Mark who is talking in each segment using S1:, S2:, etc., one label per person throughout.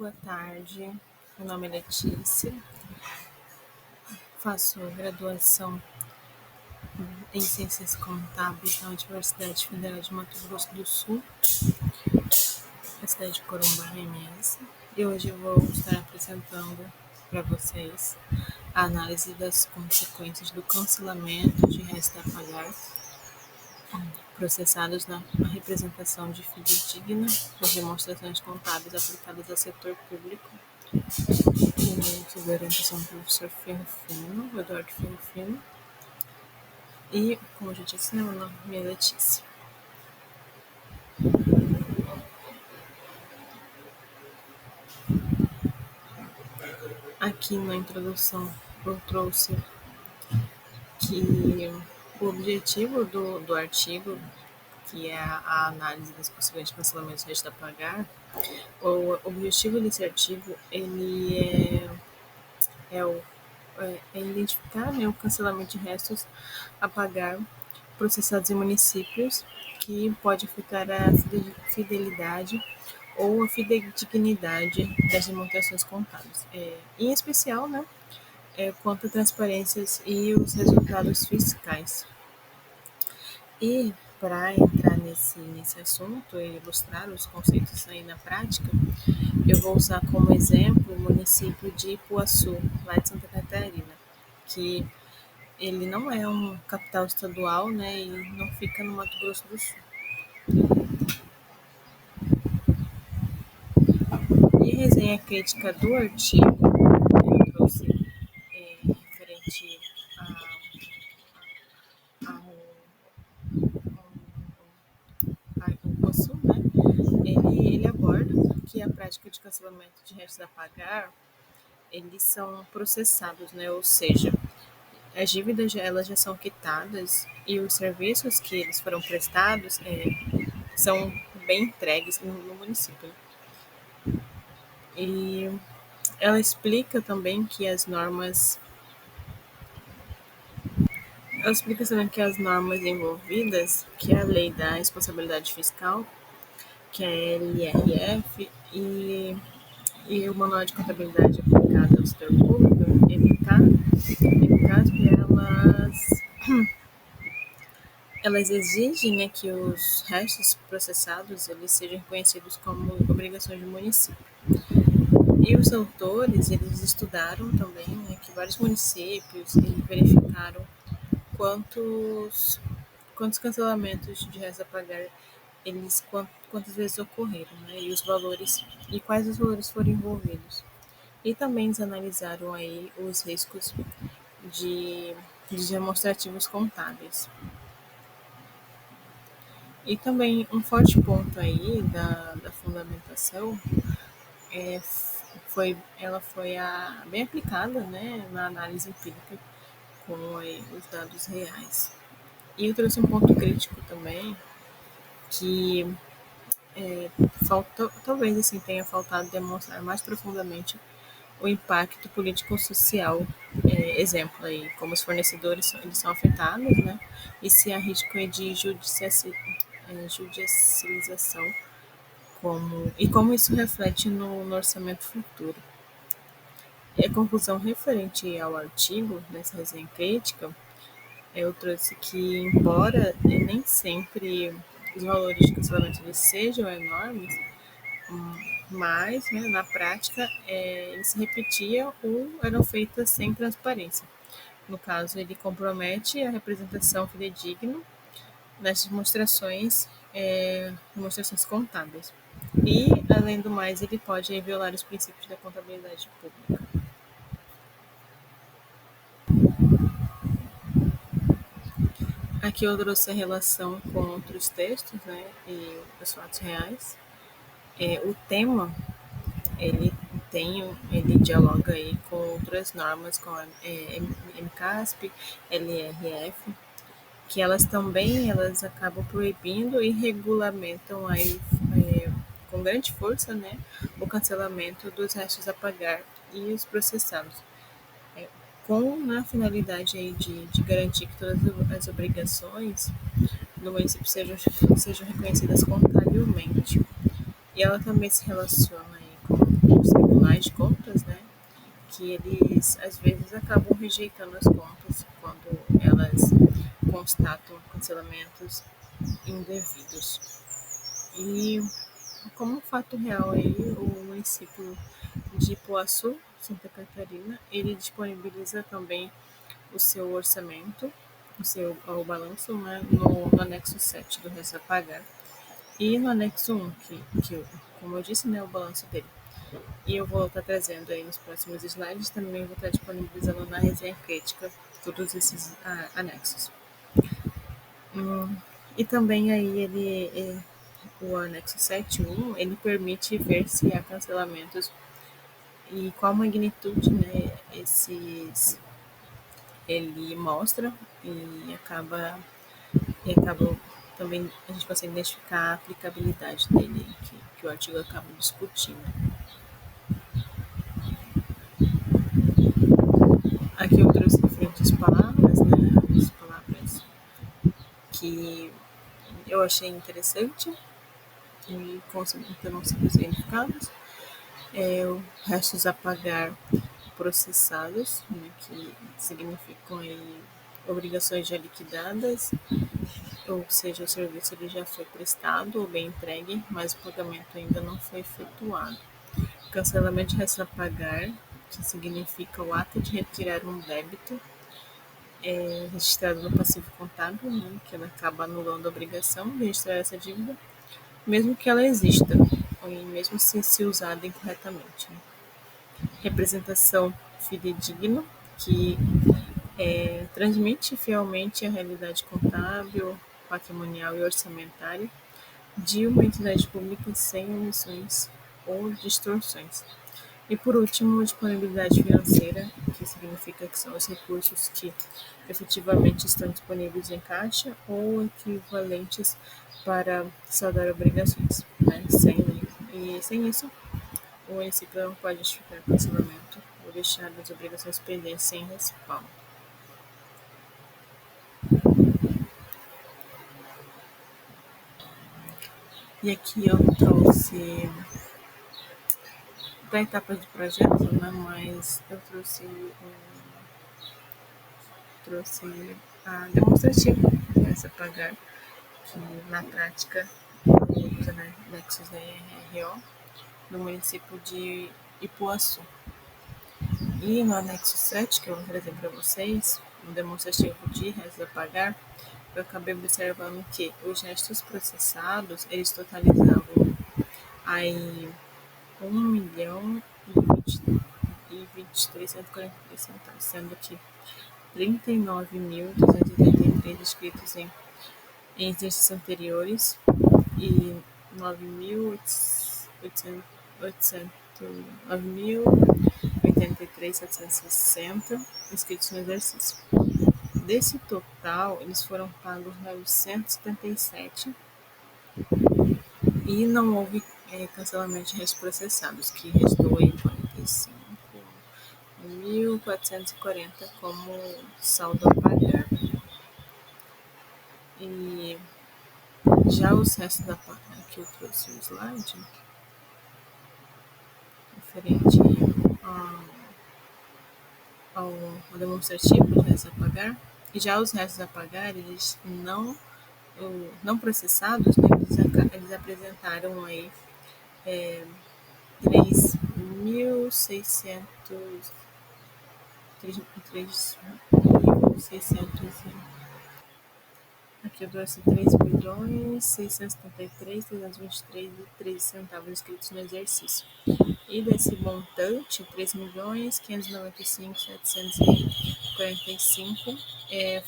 S1: boa tarde. Meu nome é Letícia, faço graduação em Ciências Contábeis na Universidade Federal de Mato Grosso do Sul, na cidade de Corumbá, MS. E hoje eu vou estar apresentando para vocês a análise das consequências do cancelamento de restos a pagar processados na representação de fidedigna das demonstrações contábeis aplicadas ao setor público, sob a orientação do professor Eduardo Ferro Fino. E, como eu já disse, meu nome é Letícia. Aqui na introdução eu trouxe que o objetivo do artigo, que é a análise das possibilidades de cancelamento de resta a pagar, o objetivo desse artigo ele é identificar, né, o cancelamento de restos a pagar processados em municípios, que pode afetar a fidelidade ou a fidedignidade das demonstrações contábeis, em especial, né, quanto a transparências e os resultados fiscais. E para entrar nesse assunto e ilustrar os conceitos aí na prática, eu vou usar como exemplo o município de Ipuaçu, lá de Santa Catarina, que ele não é um capital estadual, né, e não fica no Mato Grosso do Sul. E a resenha crítica do artigo que eu trouxe referente ao Ipuaçu, né, ele aborda que a prática de cancelamento de restos a pagar, eles são processados, né, ou seja, as dívidas elas já são quitadas e os serviços que eles foram prestados são bem entregues no município. E ela explica também que as normas envolvidas, que é a lei da responsabilidade fiscal, que é a LRF, e o manual de contabilidade aplicado ao setor público, MCASP, elas exigem, né, que os restos processados eles sejam reconhecidos como obrigações do município. E os autores, eles estudaram também, né, que vários municípios verificaram quantos cancelamentos de restos a pagar quantas vezes ocorreram, né, e os valores e quais os valores foram envolvidos. E também eles analisaram aí os riscos de demonstrativos contábeis. E também um forte ponto aí da fundamentação ela foi bem aplicada, né, na análise empírica com aí, os dados reais. E eu trouxe um ponto crítico também, que talvez assim tenha faltado demonstrar mais profundamente o impacto político-social. Exemplo aí, como os fornecedores eles são afetados, né, e se há risco de judicialização, como isso reflete no orçamento futuro. E a conclusão referente ao artigo, nessa resenha crítica, eu trouxe que, embora nem sempre os valores de cancelamento eles sejam enormes, mas, né, na prática, eles se repetiam ou eram feitas sem transparência. No caso, ele compromete a representação fidedigna nas demonstrações contábeis. E, além do mais, ele pode violar os princípios da contabilidade pública. Aqui eu trouxe a relação com outros textos, né, e os fatos reais. O tema, ele dialoga aí com outras normas, com a MCASP, LRF, que elas acabam proibindo e regulamentam aí, com grande força, né, o cancelamento dos restos a pagar e os processados, com a finalidade aí de garantir que todas as obrigações do município sejam reconhecidas contabilmente. E ela também se relaciona aí os tribunais de contas, né, que eles às vezes acabam rejeitando as contas quando elas constatam cancelamentos indevidos. E como fato real aí, o município de Ipuaçu, Santa Catarina, ele disponibiliza também o seu orçamento, o balanço, né, no anexo 7 do Resto a Pagar. E no anexo 1, como eu disse, né, o balanço dele. E eu vou estar trazendo aí nos próximos slides, também vou estar disponibilizando na resenha crítica todos esses anexos. E também aí o anexo 7.1, ele permite ver se há cancelamentos e qual magnitude, né, ele mostra e acaba também a gente consegue identificar a aplicabilidade dele, que o artigo acaba discutindo. Aqui eu trouxe diferentes palavras, né, as palavras que eu achei interessante e que não são significados. O restos a pagar processados, né, que significam aí obrigações já liquidadas, ou seja, o serviço ele já foi prestado ou bem entregue, mas o pagamento ainda não foi efetuado. Cancelamento de restos a pagar, que significa o ato de retirar um débito registrado no passivo contábil, né, que ela acaba anulando a obrigação de registrar essa dívida, mesmo que ela exista, ou mesmo se usada incorretamente. Né. Representação fidedigna, que transmite fielmente a realidade contábil, patrimonial e orçamentária de uma entidade pública sem omissões ou distorções. E por último, disponibilidade financeira, que significa que são os recursos que efetivamente estão disponíveis em caixa ou equivalentes para saldar obrigações. Né? Sem isso, o município não pode justificar cancelamento ou deixar as obrigações pendentes sem respaldo. E aqui eu trouxe da etapa de projeto, né, mas eu trouxe a demonstrativa dessa pagar, que na prática os anexos da IRRO no município de Ipuaçu. E no anexo 7, que eu vou trazer para vocês, no demonstrativo de restos a pagar, eu acabei observando que os restos processados, eles totalizavam aí 1.023.143 centavos, sendo que 39.283 inscritos em exercícios anteriores e 9.083.760 inscritos no exercício. Desse total, eles foram pagos 977 e não houve cancelamento de restos processados, que restou em 45.440 como saldo a pagar. E já os restos da pagar, aqui eu trouxe o slide referente ao demonstrativo de restos a pagar. E já os restos a pagar, eles não processados, né, eles apresentaram aí 3.600 aqui eu trouxe 3.673.323,13 inscritos no exercício. E desse montante, 3.595.745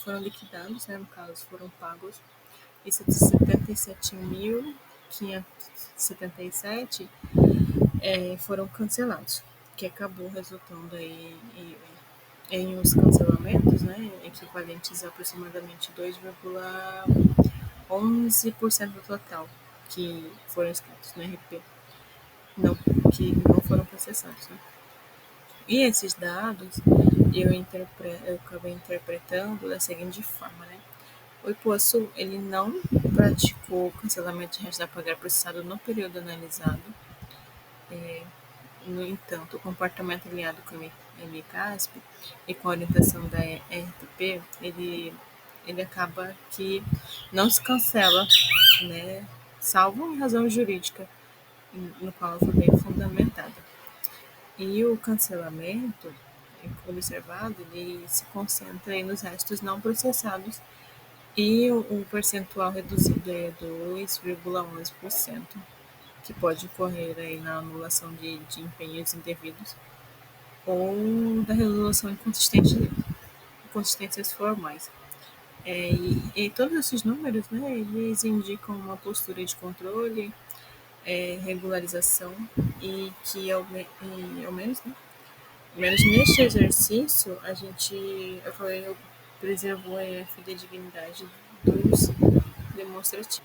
S1: foram liquidados, né, no caso foram pagos, e 77.577 foram cancelados, que acabou resultando aí em os cancelamentos, né, equivalentes a aproximadamente 2,11% do total que foram inscritos no RP, que não foram processados. Né. E esses dados eu acabei interpretando da seguinte forma, né? O Ipuaçu, ele não praticou cancelamento de restos a pagar processado no período analisado, No entanto, o comportamento alinhado com o MCASP e com a orientação da RTP, ele acaba que não se cancela, né, salvo em razão jurídica, no qual foi bem fundamentada. E o cancelamento observado, ele se concentra aí nos restos não processados e o percentual reduzido é 2,11%, que pode ocorrer aí na anulação de empenhos indevidos ou da resolução inconsistências formais. E todos esses números, né, eles indicam uma postura de controle, regularização e que ao menos, né, menos neste exercício eu falei, eu preservou a fidedignidade dos demonstrativos.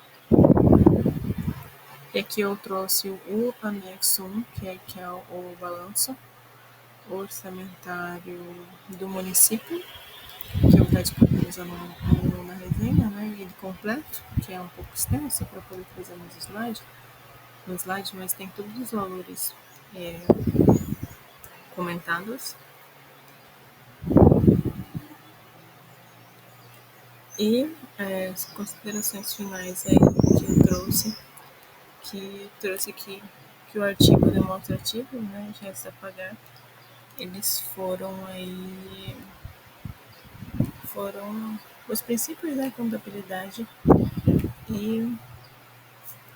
S1: E aqui eu trouxe o anexo 1, que é o balanço orçamentário do município, que eu vou estar disponibilizando na resenha, né, ele completo, que é um pouco extenso para poder fazer no slide, mas tem todos os valores comentados. E as considerações finais aí que trouxe aqui que o artigo demonstrativo, né, de resta a pagar, eles foram os princípios da contabilidade e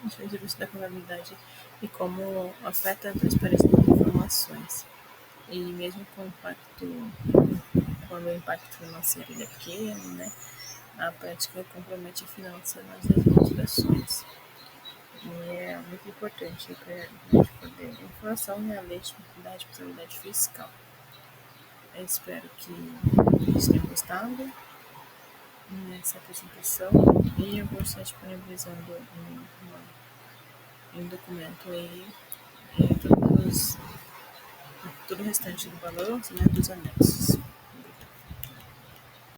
S1: os princípios da contabilidade e como afeta a transparência das informações. E mesmo com o impacto, quando o impacto financeiro é pequeno, né, a prática compromete a finança nas demonstrações. E é muito importante para a gente poder informação e a lei de responsabilidade fiscal. Eu espero que vocês tenham gostado dessa apresentação e eu vou estar disponibilizando um documento aí, todo o restante do balanço, né, dos anexos.